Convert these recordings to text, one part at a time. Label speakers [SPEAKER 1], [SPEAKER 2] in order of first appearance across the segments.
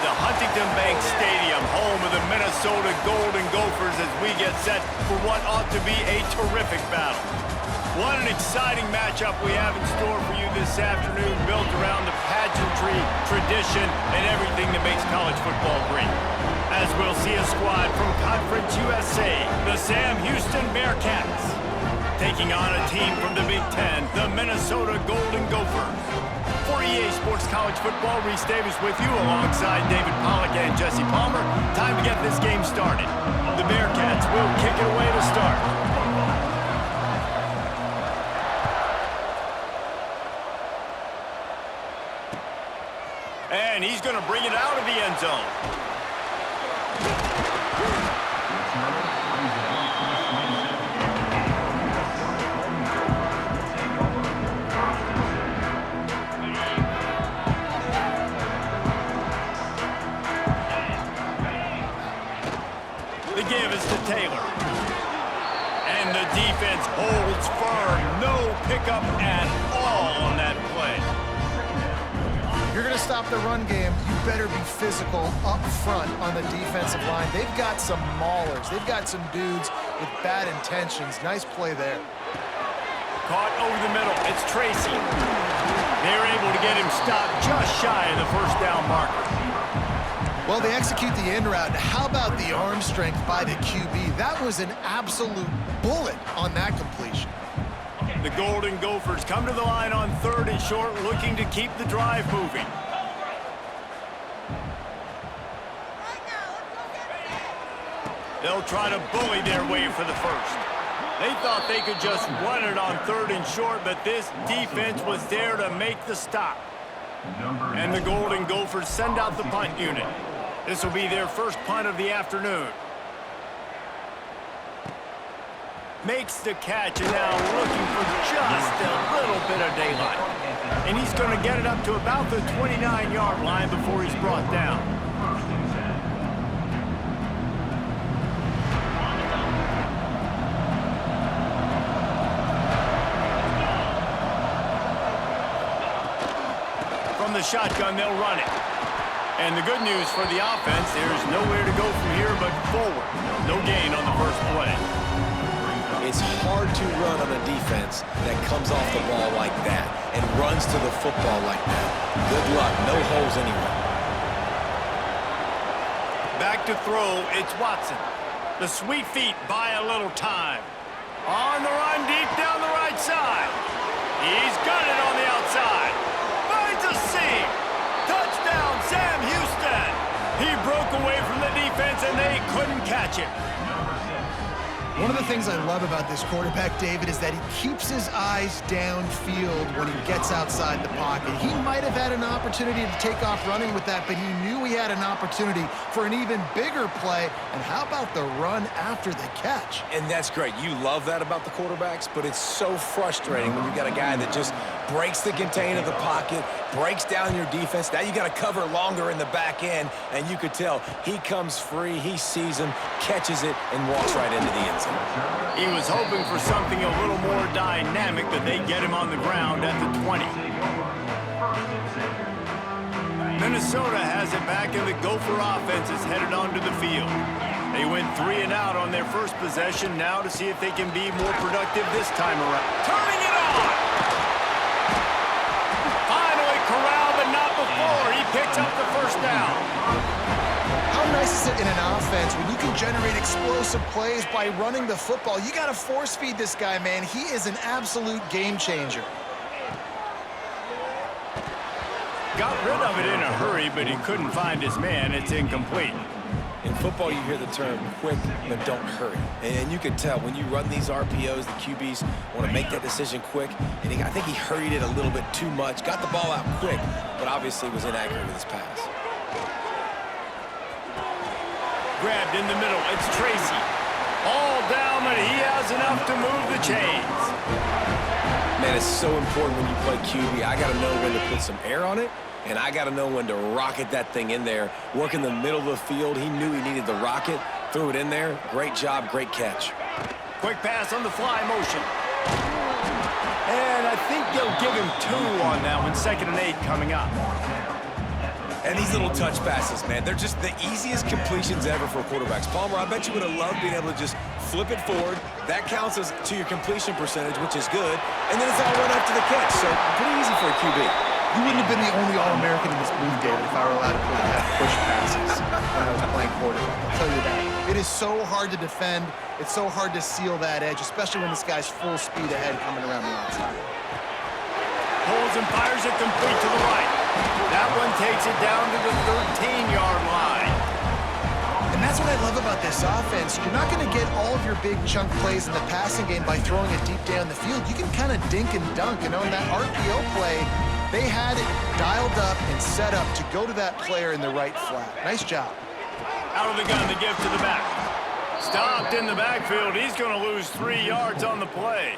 [SPEAKER 1] the Huntington Bank Stadium, home of the Minnesota Golden Gophers, as we get set for what ought to be a terrific battle. What an exciting matchup we have in store for you this afternoon, built around the pageantry, tradition, and everything that makes college football great. As we'll see a squad from Conference USA, the Sam Houston Bearcats, taking on a team from the Big Ten, the Minnesota Golden Gophers. For EA Sports College Football, Reese Davis with you alongside David Pollack and Jesse Palmer. Time to get this game started. The Bearcats will kick it away to start. And he's going to bring it out of the end zone. The give is to Taylor. And the defense holds firm. No pickup at all on that play.
[SPEAKER 2] You're going to stop the run game, you better be physical up front on the defensive line. They've got some maulers. They've got some dudes with bad intentions. Nice play there.
[SPEAKER 1] Caught over the middle. It's Tracy. They're able to get him stopped just shy of the first down marker.
[SPEAKER 2] Well, they execute the end route. How about the arm strength by the QB? That was an absolute bullet on that completion.
[SPEAKER 1] The Golden Gophers come to the line on 3rd and short, looking to keep the drive moving. They'll try to bully their way for the first. They thought they could just run it on 3rd and short, but this defense was there to make the stop. And the Golden Gophers send out the punt unit. This will be their first punt of the afternoon. Makes the catch, and now looking for just a little bit of daylight. And he's going to get it up to about the 29-yard line before he's brought down. From the shotgun, they'll run it. And the good news for the offense, there's nowhere to go from here but forward. No gain on the first play.
[SPEAKER 3] It's hard to run on a defense that comes off the ball like that and runs to the football like that. Good luck. No holes anywhere.
[SPEAKER 1] Back to throw, it's Watson. The sweet feet buy a little time. On the run, deep down the right side. He's got it on the outside. Finds a seam. Touchdown, Sam Houston. He broke away from the defense, and they couldn't catch him.
[SPEAKER 2] One of the things I love about this quarterback, David, is that he keeps his eyes downfield when he gets outside the pocket. He might have had an opportunity to take off running with that, but he knew he had an opportunity for an even bigger play. And how about the run after the catch?
[SPEAKER 3] And that's great. You love that about the quarterbacks, but it's so frustrating when you got a guy that just breaks the contain of the pocket, breaks down your defense. Now you got to cover longer in the back end, and you could tell he comes free, he sees him, catches it, and walks right into the end zone.
[SPEAKER 1] He was hoping for something a little more dynamic, but they get him on the ground at the 20. Minnesota has it back, and the Gopher offense is headed onto the field. They went 3 and out on their first possession, now to see if they can be more productive this time around. Turning it on! Finally corralled, but not before. He picks up the first down.
[SPEAKER 2] How nice is it in an offense when you can generate explosive plays by running the football? You got to force feed this guy, man. He is an absolute game changer.
[SPEAKER 1] Got rid of it in a hurry, but he couldn't find his man. It's incomplete.
[SPEAKER 3] In football, you hear the term quick, but don't hurry. And you can tell when you run these RPOs, the QBs want to make that decision quick. And I think he hurried it a little bit too much, got the ball out quick, but obviously was inaccurate with his pass.
[SPEAKER 1] Grabbed in the middle, it's Tracy. All down, but he has enough to move the chains.
[SPEAKER 3] Man, it's so important when you play QB. I got to know when to put some air on it, and I got to know when to rocket that thing in there. Work in the middle of the field. He knew he needed the rocket, threw it in there. Great job, great catch.
[SPEAKER 1] Quick pass on the fly motion. And I think they'll give him 2 on that one. 2nd and 8 coming up.
[SPEAKER 3] And these little touch passes, man, they're just the easiest completions ever for quarterbacks. Palmer, I bet you would have loved being able to just flip it forward. That counts as to your completion percentage, which is good. And then it's all run after the catch, so pretty easy for a QB.
[SPEAKER 2] You wouldn't have been the only All-American in this booth, David, if I were allowed to have push passes when I was playing quarterback. I'll tell you that. It is so hard to defend. It's so hard to seal that edge, especially when this guy's full speed ahead coming around the outside.
[SPEAKER 1] Pulls and fires it complete to the right. That one takes it down to the 13-yard line.
[SPEAKER 2] And that's what I love about this offense. You're not going to get all of your big chunk plays in the passing game by throwing it deep down the field. You can kind of dink and dunk. And on that RPO play, they had it dialed up and set up to go to that player in the right flat. Nice job.
[SPEAKER 1] Out of the gun to give to the back. Stopped in the backfield. He's going to lose 3 yards on the play.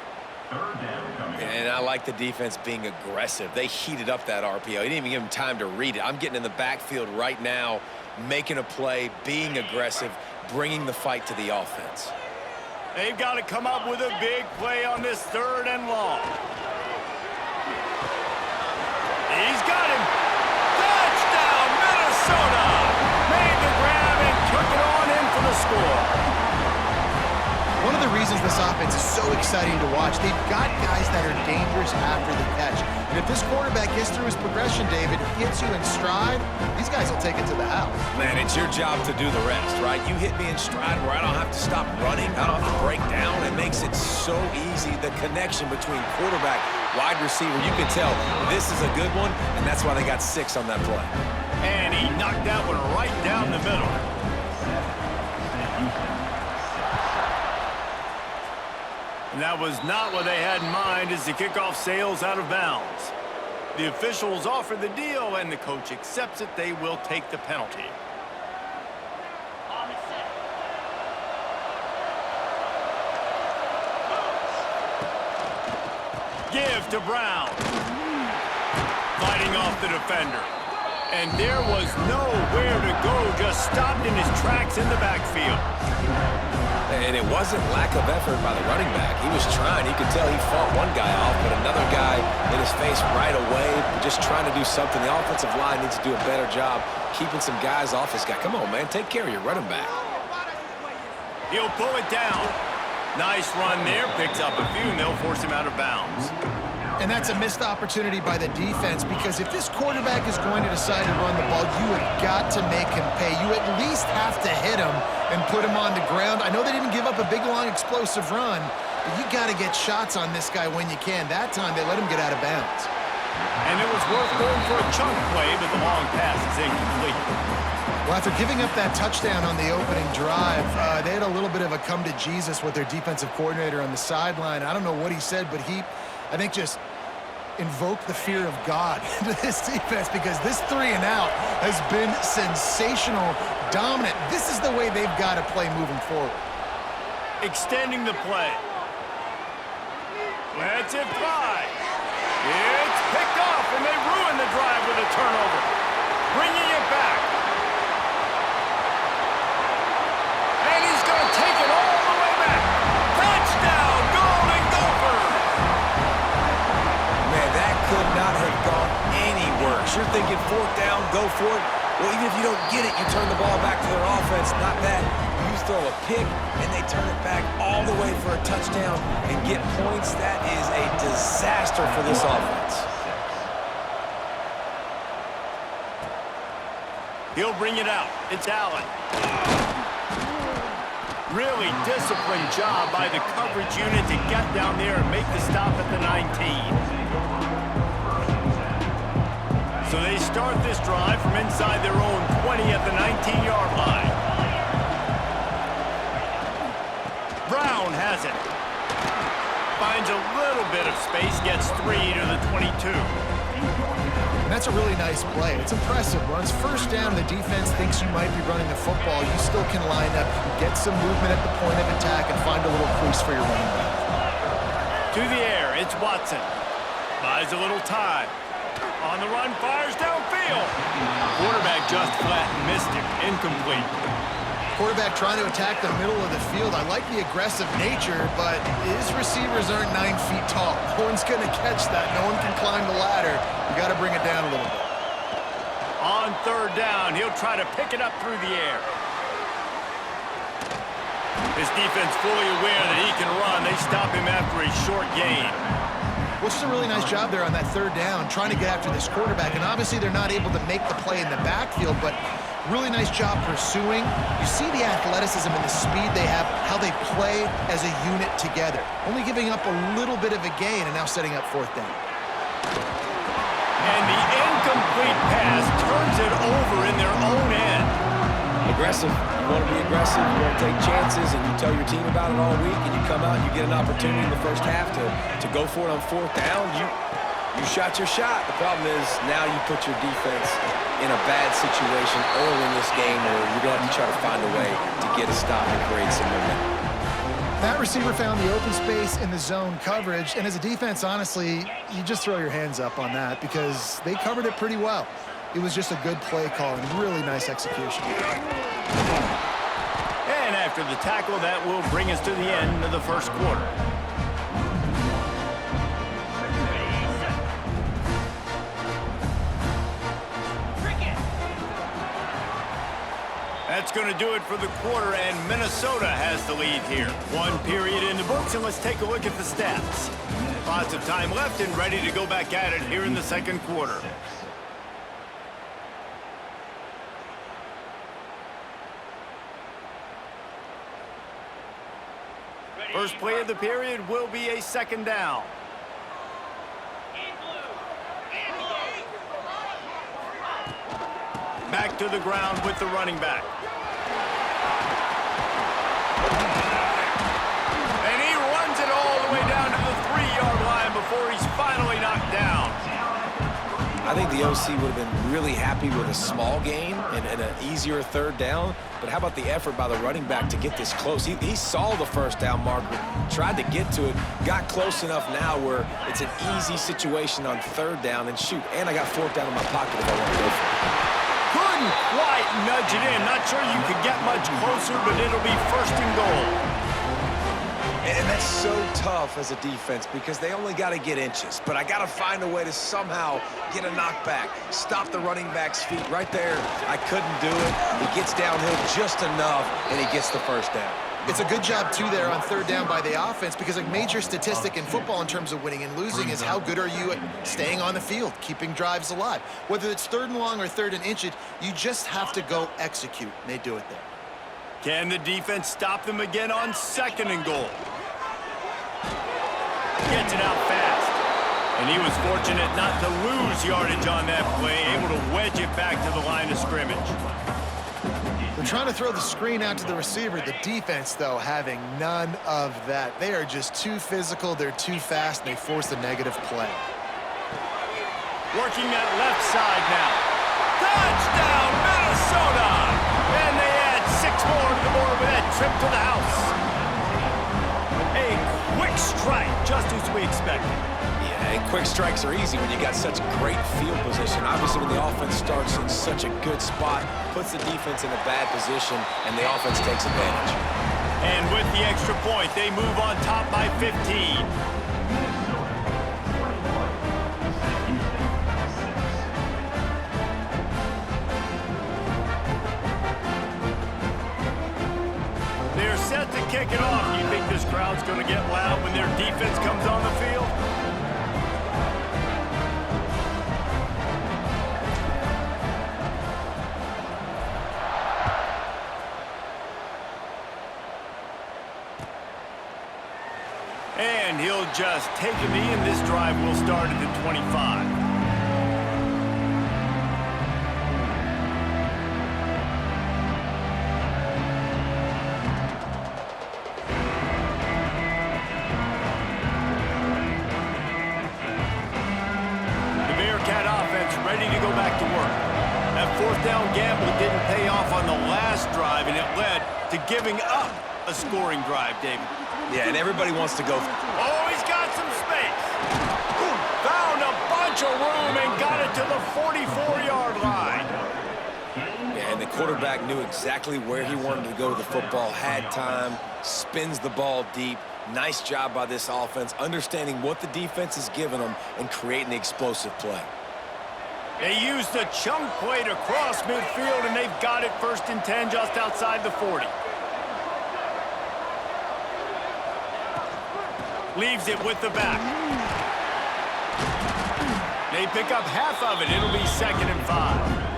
[SPEAKER 3] And I like the defense being aggressive. They heated up that RPO. He didn't even give him time to read it. I'm getting in the backfield right now, making a play, being aggressive, bringing the fight to the offense.
[SPEAKER 1] They've got to come up with a big play on this 3rd and long. He's got him. Touchdown, Minnesota! Made the grab and took it on in for the score.
[SPEAKER 2] One of the reasons this offense is so exciting to watch, they've got guys that are dangerous after the catch. And if this quarterback gets through his progression, David, hits you in stride, these guys will take it to the house.
[SPEAKER 3] Man, it's your job to do the rest, right? You hit me in stride where I don't have to stop running. I don't have to break down. It makes it so easy. The connection between quarterback, wide receiver, you can tell this is a good one, and that's why they got 6 on that play.
[SPEAKER 1] And he knocked that one right down the middle. And that was not what they had in mind as the kickoff sails out of bounds. The officials offer the deal, and the coach accepts it. They will take the penalty. Give to Brown. Fighting off the defender. And there was nowhere to go, just stopped in his tracks in the backfield.
[SPEAKER 3] And it wasn't lack of effort by the running back. He was trying. You could tell he fought one guy off, but another guy in his face right away, just trying to do something. The offensive line needs to do a better job keeping some guys off this guy. Come on, man. Take care of your running back.
[SPEAKER 1] He'll pull it down. Nice run there. Picks up a few, and they'll force him out of bounds.
[SPEAKER 2] And that's a missed opportunity by the defense, because if this quarterback is going to decide to run the ball, you have got to make him pay. You at least have to hit him and put him on the ground. I know they didn't give up a big, long, explosive run, but you got to get shots on this guy when you can. That time, they let him get out of bounds.
[SPEAKER 1] And it was worth going for a chunk play, but the long pass is incomplete.
[SPEAKER 2] Well, after giving up that touchdown on the opening drive, they had a little bit of a come to Jesus with their defensive coordinator on the sideline. I don't know what he said, but he, I think, just invoke the fear of God into this defense, because this 3 and out has been sensational, dominant. This is the way they've got to play moving forward.
[SPEAKER 1] Extending the play. Let's it fly. It's picked off, and they ruin the drive with a turnover. Bringing it back. And he's going to take it all the way back. Touchdown, Golden Gophers!
[SPEAKER 3] Could not have gone any worse. You're thinking 4th down, go for it. Well, even if you don't get it, you turn the ball back to their offense. Not that. You throw a pick, and they turn it back all the way for a touchdown and get points. That is a disaster for this offense.
[SPEAKER 1] He'll bring it out. It's Allen. Really disciplined job by the coverage unit to get down there and make the stop at the 19. So they start this drive from inside their own 20 at the 19-yard line. Brown has it. Finds a little bit of space, gets 3 to the 22.
[SPEAKER 2] And that's a really nice play. It's impressive. Runs 1st down, the defense thinks you might be running the football. You still can line up, get some movement at the point of attack, and find a little crease for your running back.
[SPEAKER 1] To the air, it's Watson. Buys a little time. On the run, fires downfield. Quarterback just flat and missed him. Incomplete.
[SPEAKER 2] Quarterback trying to attack the middle of the field. I like the aggressive nature, but his receivers aren't 9 feet tall. No one's going to catch that. No one can climb the ladder. You got to bring it down a little bit.
[SPEAKER 1] On third down. He'll try to pick it up through the air. His defense fully aware that he can run. They stop him after a short gain.
[SPEAKER 2] Well, just a really nice job there on that third down, trying to get after this quarterback. And obviously they're not able to make the play in the backfield, but really nice job pursuing. You see the athleticism and the speed they have, how they play as a unit together. Only giving up a little bit of a gain and now setting up fourth down.
[SPEAKER 1] And the incomplete pass turns it over in their own end.
[SPEAKER 3] Aggressive. You want to be aggressive. You want to take chances, and you tell your team about it all week, and you come out and you get an opportunity in the first half to go for it on fourth down. You shot your shot. The problem is now you put your defense in a bad situation early in this game, or you're going to have to try to find a way to get a stop and create some momentum.
[SPEAKER 2] That receiver found the open space in the zone coverage, and as a defense, honestly, you just throw your hands up on that because they covered it pretty well. It was just a good play call and really nice execution.
[SPEAKER 1] And after the tackle, that will bring us to the end of the first quarter. That's going to do it for the quarter, and Minnesota has the lead here. One period in the books, and let's take a look at the stats. Lots of time left and ready to go back at it here in the second quarter. First play of the period will be a second down. Back to the ground with the running back. And he runs it all the way down to the 3-yard line before he's finally knocked down.
[SPEAKER 3] I think the OC would have been really happy with a small gain and an easier third down. But how about the effort by the running back to get this close? He saw the first down marker, tried to get to it, got close enough now where it's an easy situation on third down. And shoot, and I got fourth down in my pocket if I want to go for it.
[SPEAKER 1] Couldn't quite nudge it in. Not sure you could get much closer, but it'll be first and goal.
[SPEAKER 3] And that's so tough as a defense because they only got to get inches. But I got to find a way to somehow get a knockback, stop the running back's feet right there. I couldn't do it. He gets downhill just enough, and he gets the first down.
[SPEAKER 2] It's a good job, too, there on third down by the offense because a major statistic in football in terms of winning and losing is how good are you at staying on the field, keeping drives alive. Whether it's third and long or third and inch, you just have to go execute, and they do it there.
[SPEAKER 1] Can the defense stop them again on second and goal? Gets it out fast. And he was fortunate not to lose yardage on that play, able to wedge it back to the line of scrimmage.
[SPEAKER 2] They're trying to throw the screen out to the receiver. The defense, though, having none of that. They are just too physical, they're too fast, and they force a negative play.
[SPEAKER 1] Working that left side now. Touchdown, Minnesota! And they add 6 more to the board with that trip to the house. A quick strike, just as we expected.
[SPEAKER 3] Yeah, and quick strikes are easy when you got such great field position. Obviously, when the offense starts in such a good spot, puts the defense in a bad position, and the offense takes advantage.
[SPEAKER 1] And with the extra point, they move on top by 15. They're set to kick it off. Do you think this crowd's going to get loud when their defense comes on the field? And he'll just take a knee, and this drive will start at the 25. Ready to go back to work. That fourth down gamble didn't pay off on the last drive, and it led to giving up a scoring drive, David.
[SPEAKER 3] Yeah, and everybody wants to go.
[SPEAKER 1] Oh, he's got some space. Found a bunch of room and got it to the 44-yard line.
[SPEAKER 3] Yeah, and the quarterback knew exactly where he wanted to go with the football, had time, spins the ball deep. Nice job by this offense, understanding what the defense is giving them and creating the explosive play.
[SPEAKER 1] They use the chunk play to cross midfield, and they've got it 1st and 10 just outside the 40. Leaves it with the back. They pick up half of it. It'll be 2nd and 5.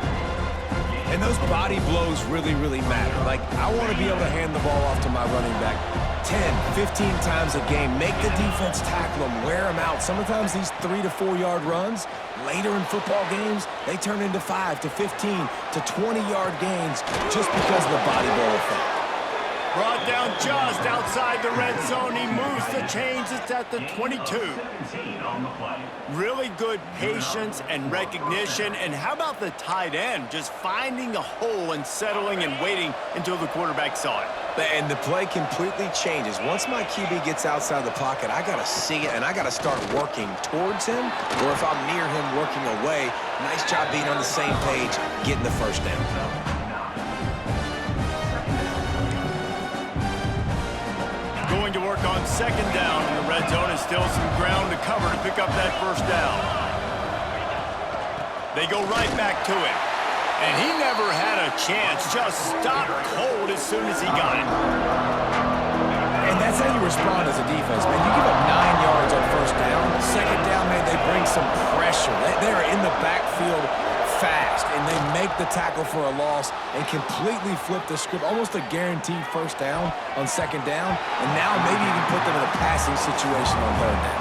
[SPEAKER 3] And those body blows really, really matter. Like, I want to be able to hand the ball off to my running back 10, 15 times a game. Make the defense tackle them, wear them out. Sometimes these 3 to 4 yard runs, later in football games, they turn into 5 to 15 to 20 yard gains just because of the body blow effect.
[SPEAKER 1] Brought down just outside the red zone. He moves the chains. It's at the 22. Really good patience and recognition. And how about the tight end? Just finding a hole and settling and waiting until the quarterback saw it.
[SPEAKER 3] And the play completely changes. Once my QB gets outside the pocket, I got to see it, and I got to start working towards him, or if I'm near him, working away. Nice job being on the same page, getting the 1st down.
[SPEAKER 1] Going to work on 2nd down in the red zone. Is still some ground to cover to pick up that 1st down. They go right back to it. And he never had a chance. Just stopped cold as soon as he got it.
[SPEAKER 3] And that's how you respond as a defense, man. You give up 9 yards on 1st down. 2nd down, man, they bring some pressure. They are in the backfield fast, and they make the tackle for a loss and completely flip the script. Almost a guaranteed 1st down on 2nd down, and now maybe even put them in a passing situation on 3rd down.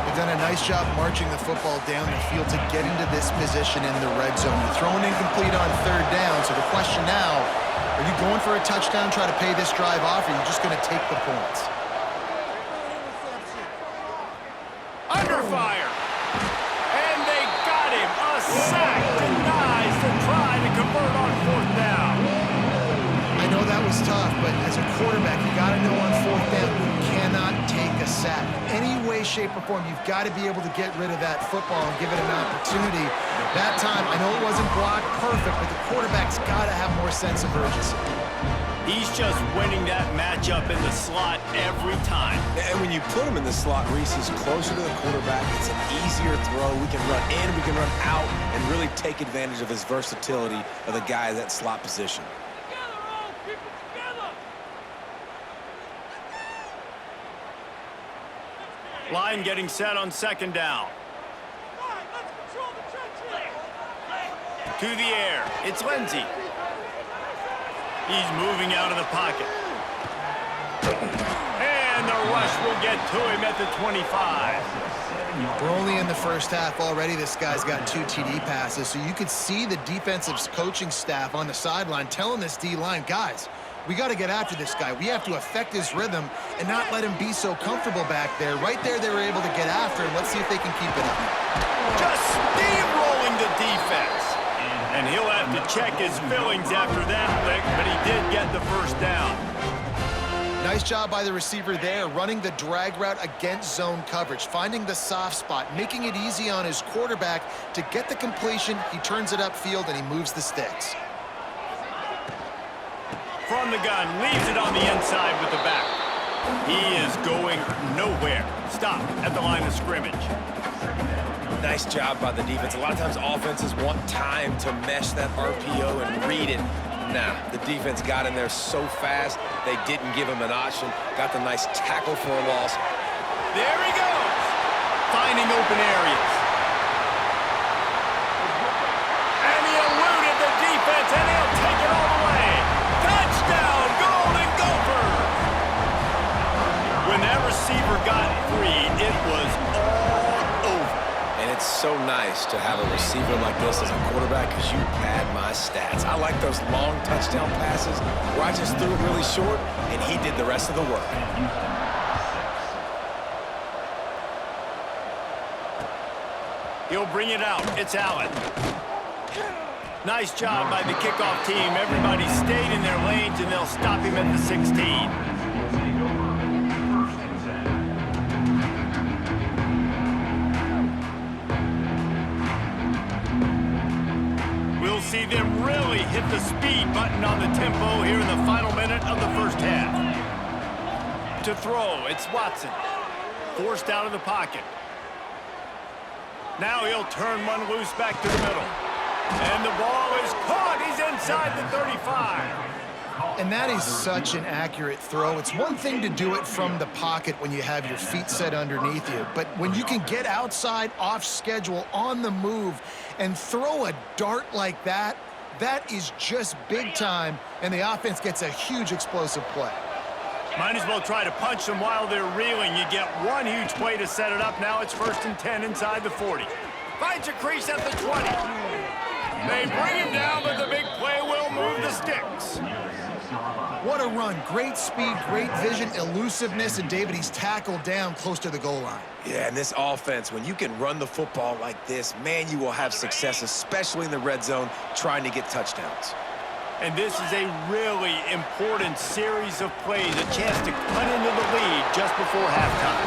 [SPEAKER 2] They've done a nice job marching the football down the field to get into this position in the red zone. You're throwing incomplete on 3rd down, so the question now, are you going for a touchdown, try to pay this drive off, or are you just going to take the points?
[SPEAKER 1] Under fire. And they got him. A sack denies the try to convert on 4th down.
[SPEAKER 2] I know that was tough, but as a quarterback, you got to know on 4th down, you cannot take a sack. Any way, shape, or form, you've got to be able to get rid of that football and give it an opportunity. That time, I know it wasn't blocked perfect, but the quarterback's got to have more sense of urgency.
[SPEAKER 1] He's just winning that matchup in the slot every time.
[SPEAKER 3] And when you put him in the slot, Reese is closer to the quarterback. It's an easier throw. We can run in, we can run out, and really take advantage of his versatility of the guy in that slot position.
[SPEAKER 1] Line getting set on 2nd down. To the air. It's Lindsey. He's moving out of the pocket. And the rush will get to him at the 25.
[SPEAKER 2] We're only in the 1st half already. This guy's got 2 TD passes, so you could see the defensive coaching staff on the sideline telling this D-line, guys, we got to get after this guy. We have to affect his rhythm and not let him be so comfortable back there. Right there, they were able to get after him. Let's see if they can keep it up.
[SPEAKER 1] Just steamrolling the defense. And he'll have to check his fillings after that lick, but he did get the 1st down.
[SPEAKER 2] Nice job by the receiver there, running the drag route against zone coverage, finding the soft spot, making it easy on his quarterback to get the completion. He turns it upfield, and he moves the sticks.
[SPEAKER 1] From the gun, leaves it on the inside with the back. He is going nowhere. Stop at the line of scrimmage.
[SPEAKER 3] Nice job by the defense. A lot of times offenses want time to mesh that RPO and read it. Nah, the defense got in there so fast, they didn't give him an option. Got the nice tackle for a loss.
[SPEAKER 1] There he goes, finding open areas. And he eluded the defense, and he'll take it all the way. Touchdown, Golden Gophers! When that receiver got free, it was all over.
[SPEAKER 3] And it's so nice to have a receiver like this as a quarterback because you pad my stats. I like those long touchdown passes where I just threw it really short and he did the rest of the work.
[SPEAKER 1] He'll bring it out. It's Allen. Nice job by the kickoff team. Everybody stayed in their lanes, and they'll stop him at the 16. See them really hit the speed button on the tempo here in the final minute of the 1st half. To throw, it's Watson. Forced out of the pocket. Now he'll turn one loose back to the middle. And the ball is caught. He's inside the 35.
[SPEAKER 2] And that is such an accurate throw. It's one thing to do it from the pocket when you have your feet set underneath you, but when you can get outside, off schedule, on the move, and throw a dart like that, that is just big time, and the offense gets a huge explosive play.
[SPEAKER 1] Might as well try to punch them while they're reeling. You get one huge play to set it up. Now it's 1st and 10 inside the 40. Finds a crease at the 20. They bring him down, but the big play will move the sticks.
[SPEAKER 2] What a run. Great speed, great vision, elusiveness, and David, he's tackled down close to the goal line.
[SPEAKER 3] Yeah, and this offense, when you can run the football like this, man, you will have success, especially in the red zone, trying to get touchdowns.
[SPEAKER 1] And this is a really important series of plays, a chance to cut into the lead just before halftime.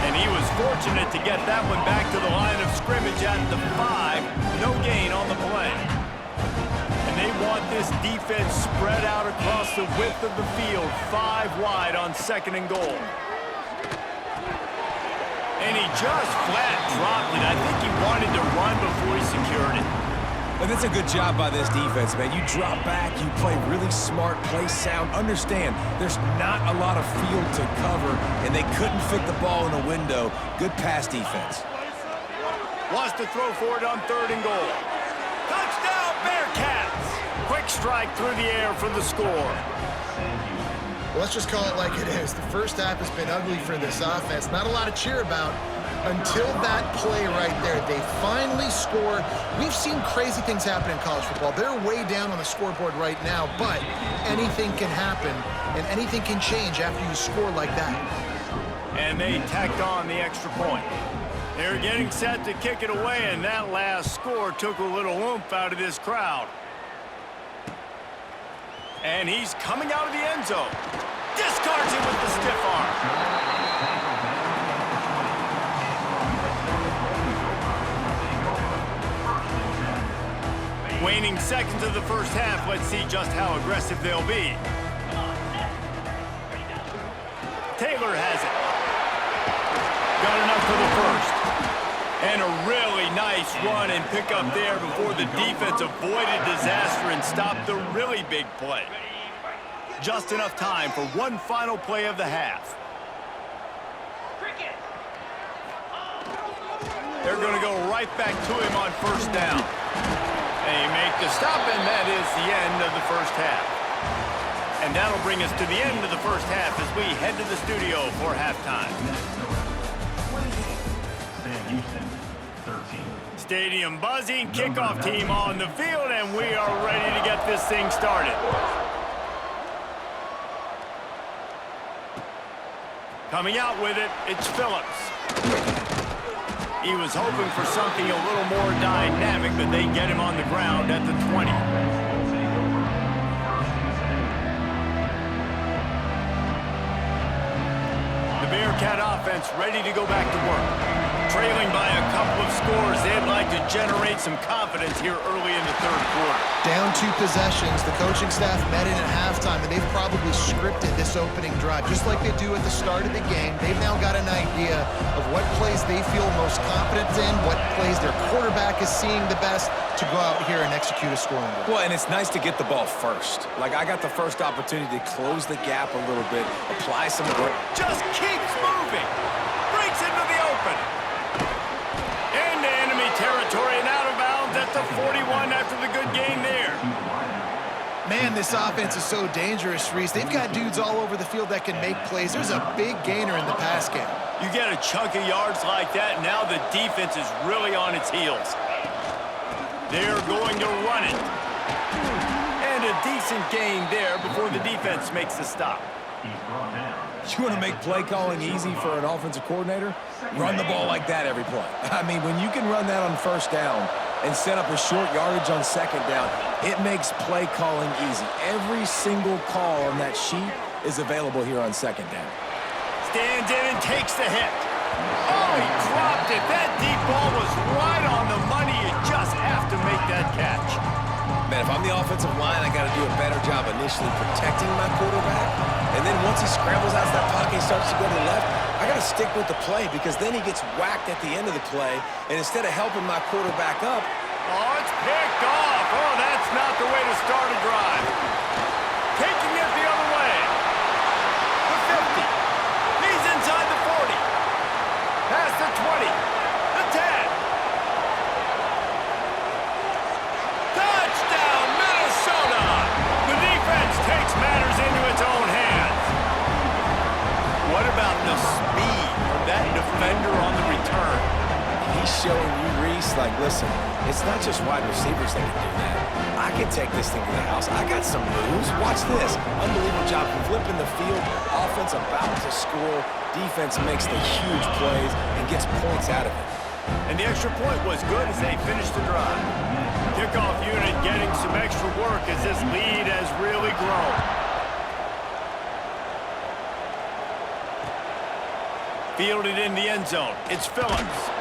[SPEAKER 1] And he was fortunate to get that one back to the line of scrimmage at the 5. No gain on the play. And they want this defense spread out across the width of the field, 5 wide on 2nd and goal. And he just flat dropped it. I think he wanted to run before he secured it.
[SPEAKER 3] And that's a good job by this defense, man. You drop back, you play really smart, play sound. Understand, there's not a lot of field to cover, and they couldn't fit the ball in a window. Good pass defense.
[SPEAKER 1] Wants to throw for it on 3rd and goal. Touchdown, Bearcats! Quick strike through the air for the score.
[SPEAKER 2] Well, let's just call it like it is. The first half has been ugly for this offense. Not a lot to cheer about until that play right there. They finally score. We've seen crazy things happen in college football. They're way down on the scoreboard right now, but anything can happen, and anything can change after you score like that.
[SPEAKER 1] And they tacked on the extra point. They're getting set to kick it away, and that last score took a little oomph out of this crowd. And he's coming out of the end zone. Discards it with the stiff arm. Waning seconds of the first half. Let's see just how aggressive they'll be. Taylor has it. Got enough for the first. And a really nice run and pick up there before the defense avoided disaster and stopped the really big play. Just enough time for one final play of the half. They're going to go right back to him on 1st down. They make the stop, and that is the end of the first half. And that'll bring us to the end of the first half as we head to the studio for halftime. Stadium buzzing, kickoff team on the field, and we are ready to get this thing started. Coming out with it, it's Phillips. He was hoping for something a little more dynamic, but they get him on the ground at the 20. The Bearcat offense ready to go back to work. Trailing by a couple of scores, they'd like to generate some confidence here early in the 3rd quarter.
[SPEAKER 2] Down 2 possessions, the coaching staff met in at halftime, and they've probably scripted this opening drive, just like they do at the start of the game. They've now got an idea of what plays they feel most confident in, what plays their quarterback is seeing the best to go out here and execute a scoring goal.
[SPEAKER 3] Well, and it's nice to get the ball first. Like, I got the first opportunity to close the gap a little bit, apply some grip.
[SPEAKER 1] Just keeps moving. Breaks into the open. Into enemy territory and out of bounds at the 41 after the good gain there.
[SPEAKER 2] Man, this offense is so dangerous, Reese. They've got dudes all over the field that can make plays. There's a big gainer in the pass game.
[SPEAKER 1] You get a chunk of yards like that, now the defense is really on its heels. They're going to run it. And a decent gain there before the defense makes the stop.
[SPEAKER 3] You want to make play calling easy for an offensive coordinator? Run the ball like that every play. I mean, when you can run that on 1st down and set up a short yardage on 2nd down, it makes play calling easy. Every single call on that sheet is available here on 2nd down.
[SPEAKER 1] Stands in and takes the hit. Oh, he dropped it. That deep ball was right on the money. You just have to make that catch.
[SPEAKER 3] Man, if I'm the offensive line, I got to do a better job initially protecting my quarterback. And then once he scrambles out of that pocket and starts to go to the left, I got to stick with the play because then he gets whacked at the end of the play, and instead of helping my quarterback up,
[SPEAKER 1] oh, it's picked off. Oh, that's not the way to start a drive. Taking it the other way. The 50. He's inside the 40. Past the 20. The 10. Touchdown, Minnesota! The defense takes matters into its own hands. What about the speed of that defender on the return?
[SPEAKER 3] he's showing you, Reese, like, listen, it's not just wide receivers that can do that. I can take this thing to the house. I got some moves. Watch this. Unbelievable job flipping the field. Offense about to score. Defense makes the huge plays and gets points out of it.
[SPEAKER 1] And the extra point was good as they finished the drive. Kickoff unit getting some extra work as this lead has really grown. Fielded in the end zone. It's Phillips.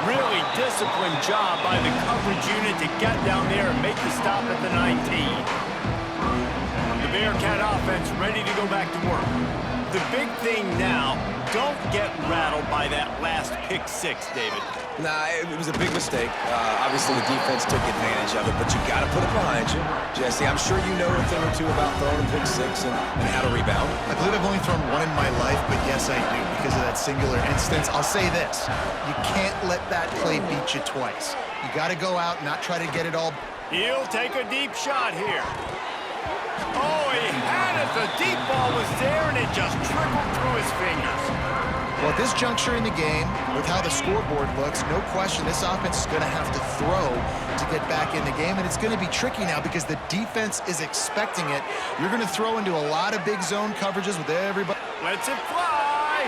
[SPEAKER 1] Really disciplined job by the coverage unit to get down there and make the stop at the 19. The Bearcat offense ready to go back to work. The big thing now, don't get rattled by that last pick six, David.
[SPEAKER 3] Nah, it was a big mistake. Obviously, the defense took advantage of it, but you got to put it behind you. Jesse, I'm sure you know a thing or two about throwing a pick six and how to rebound.
[SPEAKER 2] I believe I've only thrown one in my life, but yes, I do, because of that singular instance. I'll say this. You can't let that play beat you twice. You got to go out and not try to get it all.
[SPEAKER 1] He'll take a deep shot here. Oh, he had it. The deep ball was there, and it just trickled through his fingers.
[SPEAKER 2] Well, at this juncture in the game, with how the scoreboard looks, no question this offense is going to have to throw to get back in the game, and it's going to be tricky now because the defense is expecting it. You're going to throw into a lot of big zone coverages with everybody.
[SPEAKER 1] Lets it fly.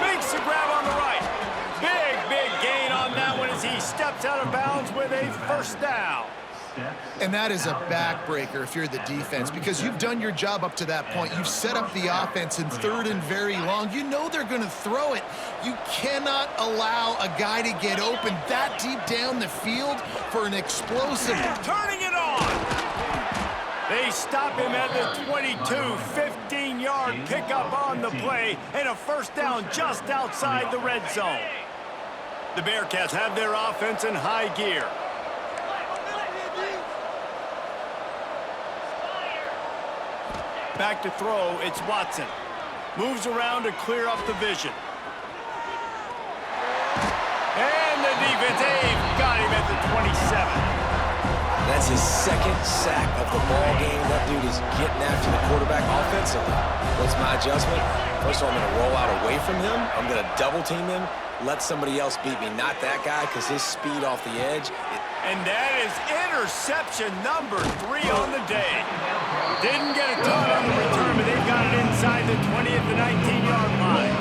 [SPEAKER 1] Makes the grab on the right. Big gain on that one as he steps out of bounds with a first down.
[SPEAKER 2] And that is a backbreaker if you're the defense, because you've done your job up to that point. You've set up the offense in third and very long. You know they're going to throw it. You cannot allow a guy to get open that deep down the field for an explosive.
[SPEAKER 1] Turning it on. They stop him at the 22, 15-yard pickup on the play, and a first down just outside the red zone. The Bearcats have their offense in high gear. Back to throw, it's Watson. Moves around to clear up the vision. And the defense, they've got him at the 27.
[SPEAKER 3] That's his second sack of the ball game. That dude is getting after the quarterback offensively. What's my adjustment? First of all, I'm going to roll out away from him. I'm going to double team him. Let somebody else beat me, not that guy, because his speed off the edge.
[SPEAKER 1] And that is interception number 3 on the day. Didn't get a ton on the return, but they've got it inside the 20 at the 19-yard line.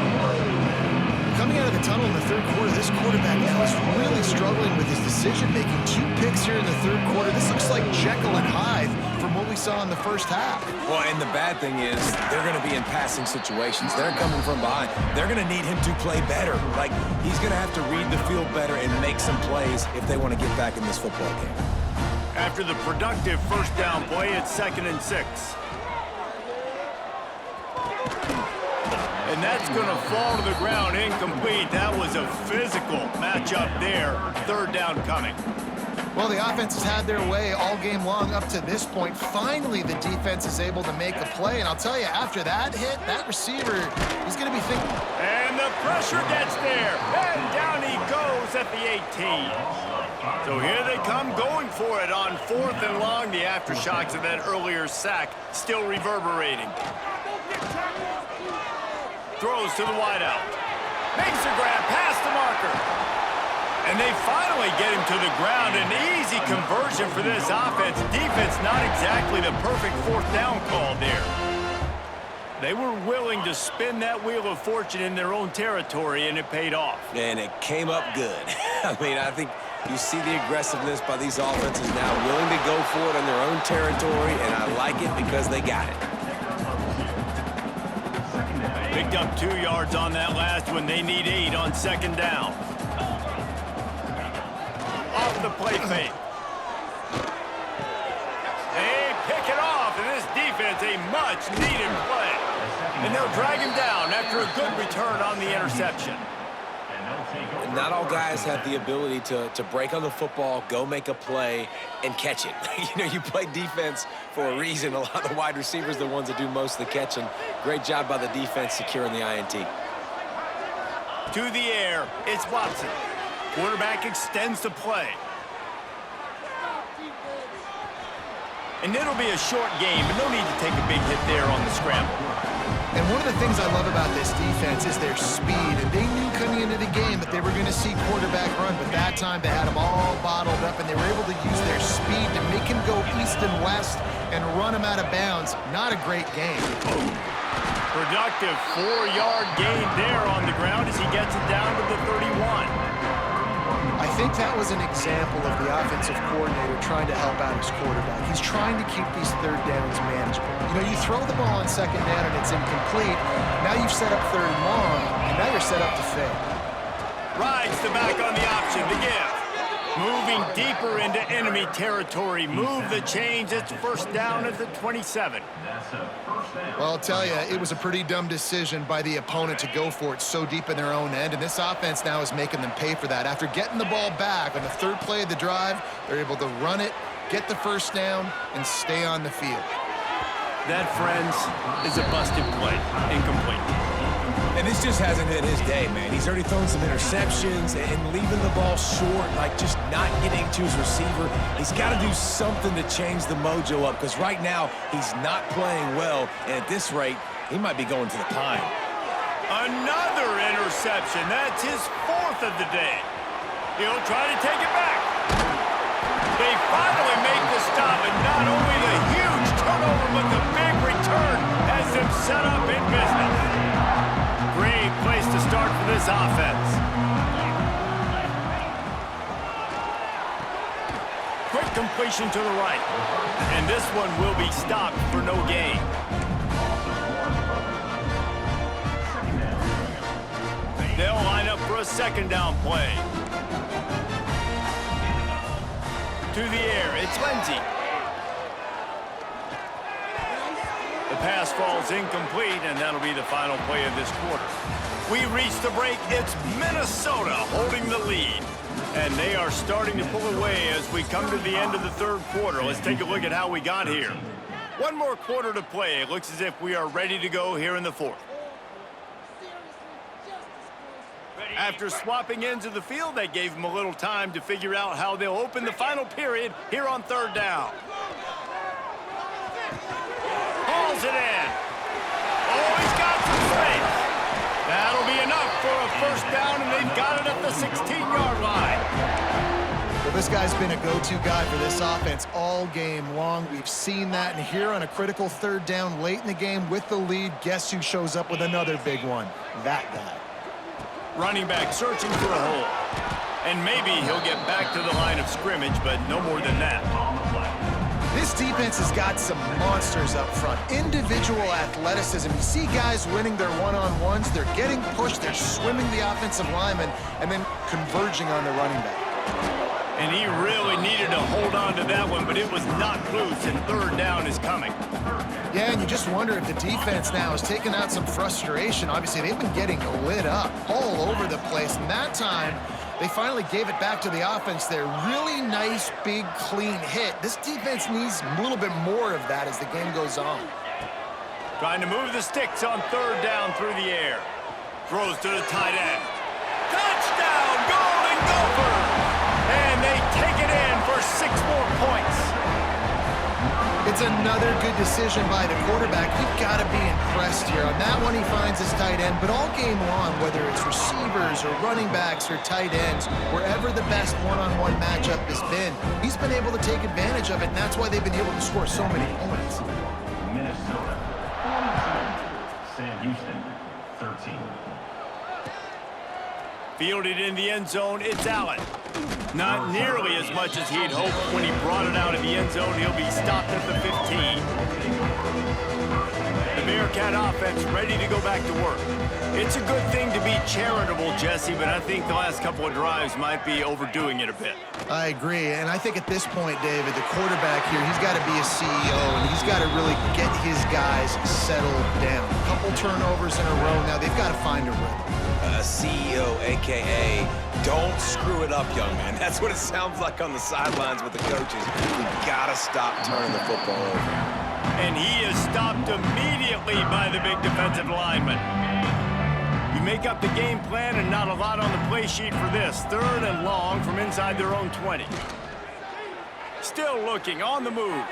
[SPEAKER 2] Coming out of the tunnel in the third quarter, this quarterback now is really struggling with his decision-making. 2 picks here in the third quarter. This looks like Jekyll and Hyde from what we saw in the first half.
[SPEAKER 3] Well, and the bad thing is they're going to be in passing situations. They're coming from behind. They're going to need him to play better. Like, he's going to have to read the field better and make some plays if they want to get back in this football game.
[SPEAKER 1] After the productive first down play, it's 2nd and 6. And that's going to fall to the ground incomplete. That was a physical matchup there. 3rd down coming.
[SPEAKER 2] Well, the offense has had their way all game long up to this point. Finally, the defense is able to make a play. And I'll tell you, after that hit, that receiver is going to be thinking.
[SPEAKER 1] And the pressure gets there. And down he goes at the 18. So here they come going for it on 4th and long. The aftershocks of that earlier sack still reverberating. Throws to the wideout. Makes a grab past the marker. And they finally get him to the ground. An easy conversion for this offense. Defense not exactly the perfect 4th down call there. They were willing to spin that wheel of fortune in their own territory, and it paid off.
[SPEAKER 3] And it came up good. I mean, I think you see the aggressiveness by these offenses now, willing to go for it in their own territory, and I like it because they got it.
[SPEAKER 1] Picked up 2 yards on that last one. They need 8 on 2nd down. Off the play fake. They pick it off, and this defense a much-needed play. And they'll drag him down after a good return on the interception.
[SPEAKER 3] Not all guys have the ability to break on the football, go make a play, and catch it. You know, you play defense for a reason. A lot of the wide receivers are the ones that do most of the catching. Great job by the defense securing the INT.
[SPEAKER 1] To the air, it's Watson. Quarterback extends the play. And it'll be a short game, but no need to take a big hit there on the scramble.
[SPEAKER 2] And one of the things I love about this defense is their speed. And they knew coming into the game that they were going to see quarterback run, but that time they had them all bottled up, and they were able to use their speed to make him go east and west and run him out of bounds. Not a great game.
[SPEAKER 1] Productive 4-yard gain there on the ground as he gets it down to the 31.
[SPEAKER 2] I think that was an example of the offensive coordinator trying to help out his quarterback. He's trying to keep these third downs manageable. You know, you throw the ball on second down and it's incomplete. Now you've set up third and long, and now you're set up to fail.
[SPEAKER 1] Rides the back on the option to give. Moving deeper into enemy territory. Move the chains. It's first down at the 27.
[SPEAKER 2] Well, I'll tell you, it was a pretty dumb decision by the opponent to go for it so deep in their own end, and this offense now is making them pay for that. After getting the ball back on the third play of the drive, they're able to run it, get the first down, and stay on the field.
[SPEAKER 1] That, friends, is a busted play. Incomplete.
[SPEAKER 3] And this just hasn't hit his day, man. He's already thrown some interceptions and leaving the ball short, like just not getting to his receiver. He's got to do something to change the mojo up, because right now he's not playing well, and at this rate, he might be going to the pine.
[SPEAKER 1] Another interception. That's his 4th of the day. He'll try to take it back. They finally make the stop, and not only the huge turnover, but the big return has them set up in business. Great place to start for this offense. Quick completion to the right. And this one will be stopped for no gain. They'll line up for a second down play. To the air, it's Lindsey. The pass falls incomplete, and that'll be the final play of this quarter. We reach the break. It's Minnesota holding the lead. And they are starting to pull away as we come to the end of the third quarter. Let's take a look at how we got here. One more quarter to play. It looks as if we are ready to go here in the fourth. After swapping ends of the field, that gave them a little time to figure out how they'll open the final period here on third down. Hauls it in. Oh, he's got some space. That'll be enough for a first down, and they've got it at the 16-yard line.
[SPEAKER 2] Well, this guy's been a go-to guy for this offense all game long. We've seen that, and here on a critical third down late in the game with the lead, guess who shows up with another big one? That guy.
[SPEAKER 1] Running back searching for a hole. And maybe he'll get back to the line of scrimmage, but no more than that.
[SPEAKER 2] This defense has got some monsters up front. Individual athleticism. You see guys winning their one-on-ones. They're getting pushed. They're swimming the offensive lineman and then converging on the running back.
[SPEAKER 1] And he really needed to hold on to that one, but it was knocked loose, and third down is coming.
[SPEAKER 2] Yeah, and you just wonder if the defense now has taken out some frustration. Obviously, they've been getting lit up all over the place, and that time, they finally gave it back to the offense there. Really nice, big, clean hit. This defense needs a little bit more of that as the game goes on.
[SPEAKER 1] Trying to move the sticks on third down through the air. Throws to the tight end. Touchdown, Golden Gophers! And they take it in for 6 more points.
[SPEAKER 2] It's another good decision by the quarterback. You've got to be impressed here. On that one, he finds his tight end. But all game long, whether it's receivers or running backs or tight ends, wherever the best one-on-one matchup has been, he's been able to take advantage of it, and that's why they've been able to score so many points.
[SPEAKER 4] Minnesota, 42. Sam Houston, 13.
[SPEAKER 1] Fielded in the end zone, it's Allen. Not nearly as much as he'd hoped when he brought it out of the end zone. He'll be stopped at the 15. The Wildcat offense ready to go back to work. It's a good thing to be charitable, Jesse, but I think the last couple of drives might be overdoing it a bit.
[SPEAKER 2] I agree, and I think at this point, David, the quarterback here, he's got to be a CEO, and he's got to really get his guys settled down. A couple turnovers in a row now. They've got to find a rhythm.
[SPEAKER 3] CEO, a.k.a. don't screw it up, young man. That's what it sounds like on the sidelines with the coaches. You gotta stop turning the football over.
[SPEAKER 1] And he is stopped immediately by the big defensive lineman. You make up the game plan and not a lot on the play sheet for this. 3rd and long from inside their own 20. Still looking, on the move.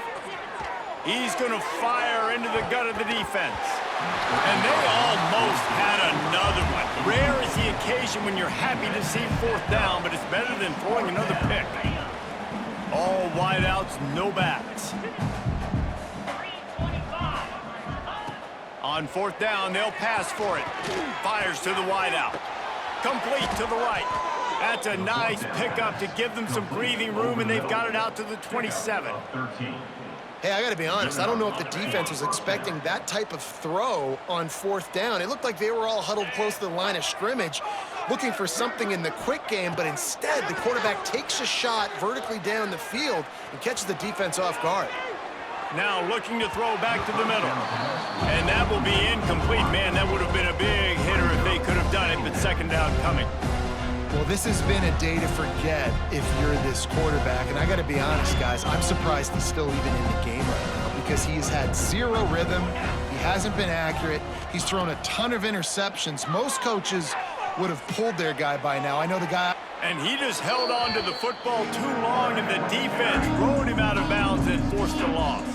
[SPEAKER 1] He's going to fire into the gut of the defense. And they almost had another one. Rare is the occasion when you're happy to see 4th down, but it's better than throwing another pick. All wideouts, no backs. On 4th down, they'll pass for it. Fires to the wideout. Complete to the right. That's a nice pickup to give them some breathing room, and they've got it out to the 27.
[SPEAKER 2] Hey, I got to be honest. I don't know if the defense was expecting that type of throw on 4th down. It looked like they were all huddled close to the line of scrimmage, looking for something in the quick game, but instead the quarterback takes a shot vertically down the field and catches the defense off guard.
[SPEAKER 1] Now looking to throw back to the middle. And that will be incomplete. Man, that would have been a big hitter if they could have done it, but 2nd down coming.
[SPEAKER 2] Well, this has been a day to forget if you're this quarterback. And I got to be honest, guys, I'm surprised he's still even in the game right now because he has had 0 rhythm. He hasn't been accurate. He's thrown a ton of interceptions. Most coaches would have pulled their guy by now. I know the guy.
[SPEAKER 1] And he just held on to the football too long, and the defense rode him out of bounds and forced a loss.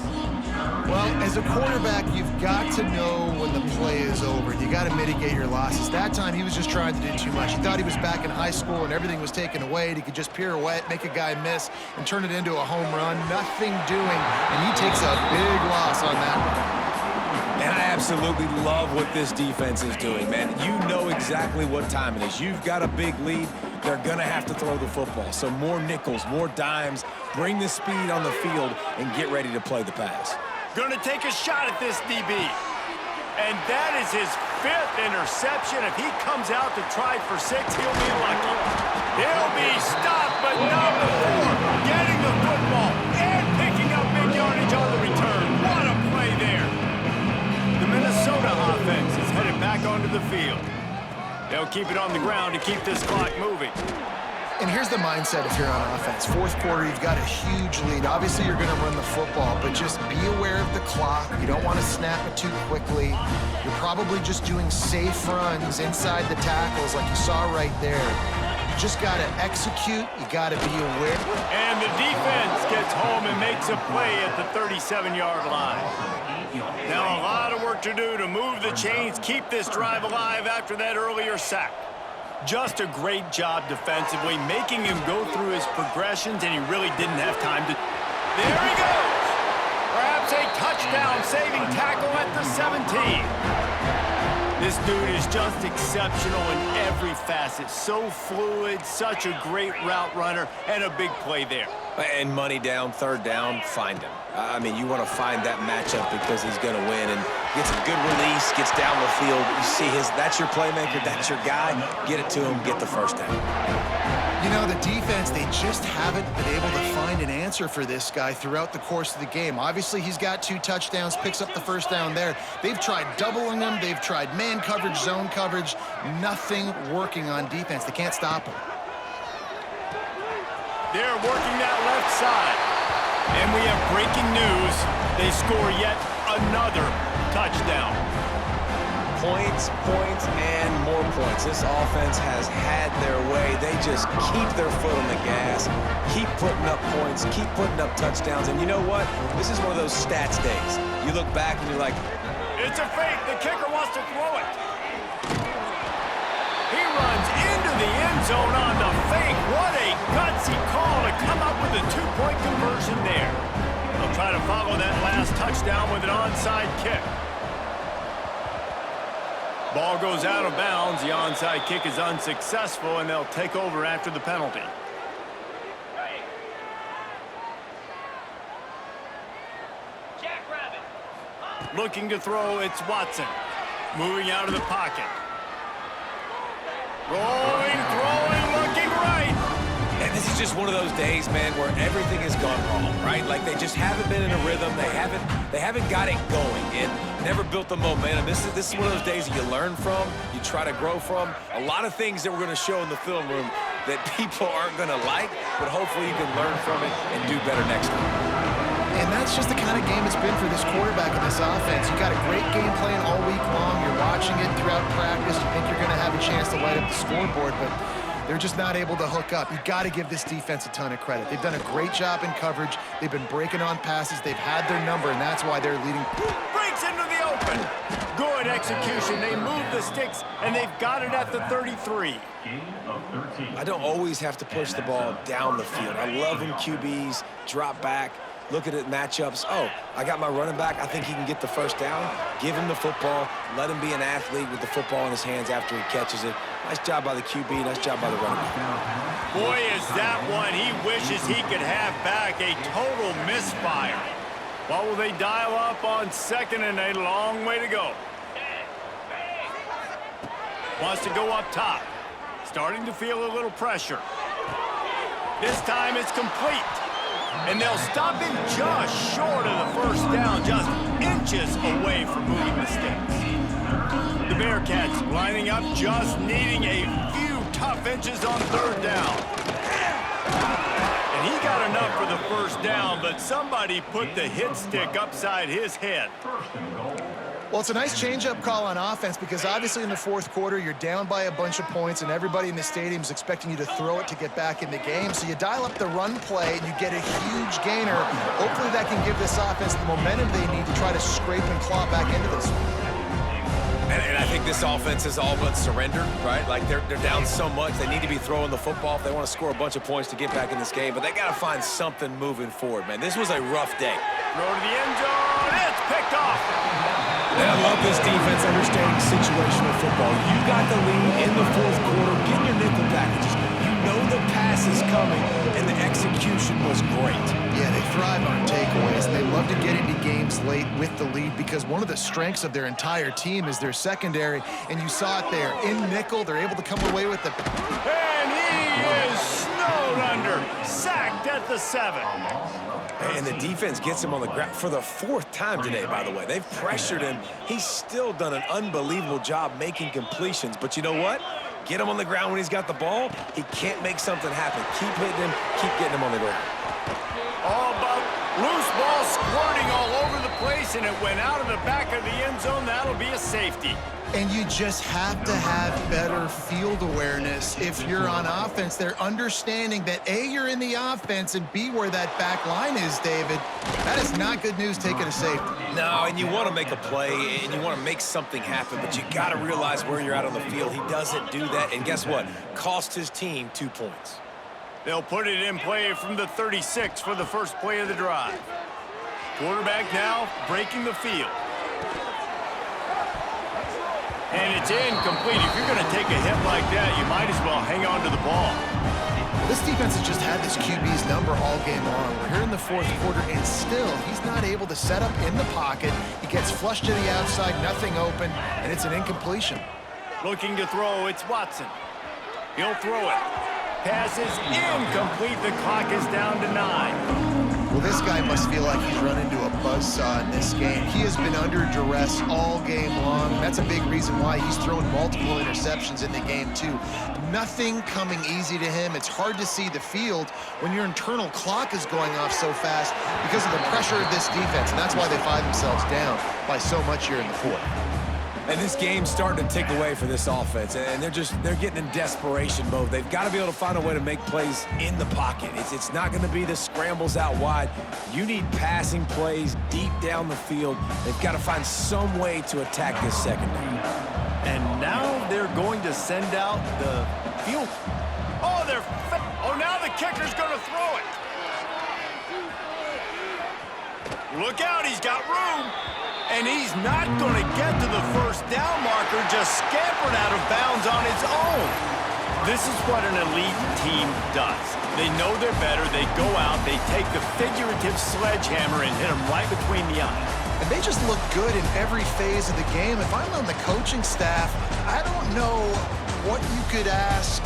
[SPEAKER 2] Well, as a quarterback, you've got to know when the play is over. You got to mitigate your losses. That time, he was just trying to do too much. He thought he was back in high school and everything was taken away, and he could just pirouette, make a guy miss, and turn it into a home run. Nothing doing, and he takes a big loss on that one.
[SPEAKER 3] And I absolutely love what this defense is doing, man. You know exactly what time it is. You've got a big lead. They're going to have to throw the football. So more nickels, more dimes, bring the speed on the field, and get ready to play the pass.
[SPEAKER 1] Going to take a shot at this DB. And that is his 5th interception. If he comes out to try for 6, he'll be lucky. He'll be stopped, but not before getting the football and picking up big yardage on the return. What a play there. The Minnesota offense is headed back onto the field. They'll keep it on the ground to keep this clock moving.
[SPEAKER 2] And here's the mindset if you're on offense. 4th quarter, you've got a huge lead. Obviously, you're going to run the football, but just be aware of the clock. You don't want to snap it too quickly. You're probably just doing safe runs inside the tackles like you saw right there. You just got to execute. You got to be aware.
[SPEAKER 1] And the defense gets home and makes a play at the 37-yard line. Now a lot of work to do to move the chains, keep this drive alive after that earlier sack. Just a great job defensively, making him go through his progressions, and he really didn't have time to... There he goes! Perhaps a touchdown-saving tackle at the 17. This dude is just exceptional in every facet. So fluid, such a great route runner, and a big play there.
[SPEAKER 3] And money down, 3rd down, find him. I mean, you want to find that matchup because he's going to win and gets a good release, gets down the field. You see that's your playmaker, that's your guy. Get it to him, get the 1st down.
[SPEAKER 2] You know, the defense, they just haven't been able to find an answer for this guy throughout the course of the game. Obviously, he's got 2 touchdowns, picks up the 1st down there. They've tried doubling him. They've tried man coverage, zone coverage. Nothing working on defense. They can't stop him.
[SPEAKER 1] They're working that left side. And we have breaking news. They score yet another touchdown.
[SPEAKER 3] Points, points, and more points. This offense has had their way. They just keep their foot on the gas, keep putting up points, keep putting up touchdowns. And you know what? This is one of those stats days. You look back and you're like,
[SPEAKER 1] it's a fake. The kicker wants to throw it. He runs into the end zone on the fake. What a gutsy call to come up with a 2-point conversion there. They'll try to follow that last touchdown with an onside kick. Ball goes out of bounds. The onside kick is unsuccessful, and they'll take over after the penalty. Looking to throw, it's Watson. Moving out of the pocket. Rolling, throwing, looking right.
[SPEAKER 3] And this is just one of those days, man, where everything has gone wrong, right? Like they just haven't been in a rhythm. They haven't got it going and never built the momentum. This is one of those days that you learn from, you try to grow from. A lot of things that we're going to show in the film room that people aren't going to like, but hopefully you can learn from it and do better next time.
[SPEAKER 2] And that's just the kind of game it's been for this quarterback in this offense. You got a great game plan all week long. You're watching it throughout practice. You think you're going to have a chance to light up the scoreboard, but they're just not able to hook up. You've got to give this defense a ton of credit. They've done a great job in coverage. They've been breaking on passes. They've had their number, and that's why they're leading.
[SPEAKER 1] Breaks into the open. Good execution. They move the sticks, and they've got it at the 33.
[SPEAKER 3] I don't always have to push the ball down the field. I love when QBs drop back, look at it, matchups. Oh, I got my running back. I think he can get the first down. Give him the football. Let him be an athlete with the football in his hands after he catches it. Nice job by the QB. Nice job by the running back.
[SPEAKER 1] Boy, is that one he wishes he could have back. A total misfire. What will they dial up on second and a long way to go? Wants to go up top. Starting to feel a little pressure. This time it's complete. And they'll stop him just short of the first down, just inches away from moving the sticks. The Bearcats lining up, just needing a few tough inches on third down. And he got enough for the first down, but somebody put the hit stick upside his head.
[SPEAKER 2] Well, it's a nice change-up call on offense because obviously in the fourth quarter, you're down by a bunch of points and everybody in the stadium is expecting you to throw it to get back in the game. So you dial up the run play and you get a huge gainer. Hopefully that can give this offense the momentum they need to try to scrape and claw back into this one.
[SPEAKER 3] And I think this offense is all but surrendered, right? Like they're down so much, they need to be throwing the football if they want to score a bunch of points to get back in this game. But they got to find something moving forward, man. This was a rough day.
[SPEAKER 1] Throw to the end zone. It's picked off.
[SPEAKER 3] And I love this defense understanding situational football. You got the lead in the fourth quarter. Get your nickel packages. You know the pass is coming, and the execution was great.
[SPEAKER 2] Yeah, they thrive on takeaways. They love to get into games late with the lead because one of the strengths of their entire team is their secondary, and you saw it there. In nickel, they're able to come away with the...
[SPEAKER 1] And he is snowed under. Sacked at the 7.
[SPEAKER 3] And the defense gets him on the ground for the fourth time today, by the way. They've pressured him. He's still done an unbelievable job making completions. But you know what? Get him on the ground when he's got the ball. He can't make something happen. Keep hitting him. Keep getting him on the ground.
[SPEAKER 1] All about loose ball squirting all over the place, and it went out of the back of the end zone. That'll be a safety.
[SPEAKER 2] And you just have to have better field awareness if you're on offense. They're understanding that A, you're in the offense, and B, where that back line is, David. That is not good news taking a safety.
[SPEAKER 3] No, and you want to make a play, and you want to make something happen, but you got to realize where you're at on the field. He doesn't do that, and guess what? Cost his team 2 points.
[SPEAKER 1] They'll put it in play from the 36 for the first play of the drive. Quarterback now breaking the field. And it's incomplete. If you're going to take a hit like that, you might as well hang on to the ball.
[SPEAKER 2] This defense has just had this QB's number all game long. We're here in the fourth quarter, and still, he's not able to set up in the pocket. He gets flushed to the outside, nothing open, and it's an incompletion.
[SPEAKER 1] Looking to throw, it's Watson. He'll throw it. Pass is incomplete. The clock is down to 9.
[SPEAKER 2] Well, this guy must feel like he's run into a buzzsaw in this game. He has been under duress all game long. That's a big reason why he's thrown multiple interceptions in the game, too. Nothing coming easy to him. It's hard to see the field when your internal clock is going off so fast because of the pressure of this defense, and that's why they find themselves down by so much here in the fourth.
[SPEAKER 3] And this game's starting to tick away for this offense, and they're getting in desperation mode. They've got to be able to find a way to make plays in the pocket. It's not going to be the scrambles out wide. You need passing plays deep down the field. They've got to find some way to attack this secondary.
[SPEAKER 1] And now they're going to send out the field. Oh, now the kicker's going to throw it. Look out, he's got room. And he's not going to get to the first down marker, just scampered out of bounds on his own. This is what an elite team does. They know they're better. They go out, they take the figurative sledgehammer and hit him right between the eyes.
[SPEAKER 2] And they just look good in every phase of the game. If I'm on the coaching staff, I don't know what you could ask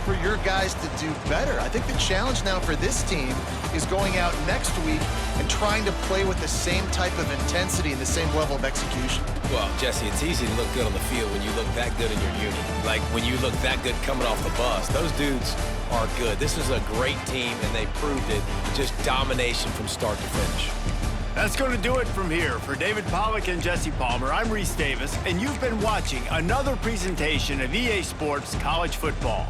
[SPEAKER 2] for your guys to do better. I think the challenge now for this team is going out next week and trying to play with the same type of intensity and the same level of execution.
[SPEAKER 3] Well, Jesse, it's easy to look good on the field when you look that good in your unit. Like when you look that good coming off the bus. Those dudes are good. This is a great team, and they proved it. Just domination from start to finish.
[SPEAKER 1] That's going to do it from here. For David Pollack and Jesse Palmer, I'm Reese Davis, and you've been watching another presentation of EA Sports College Football.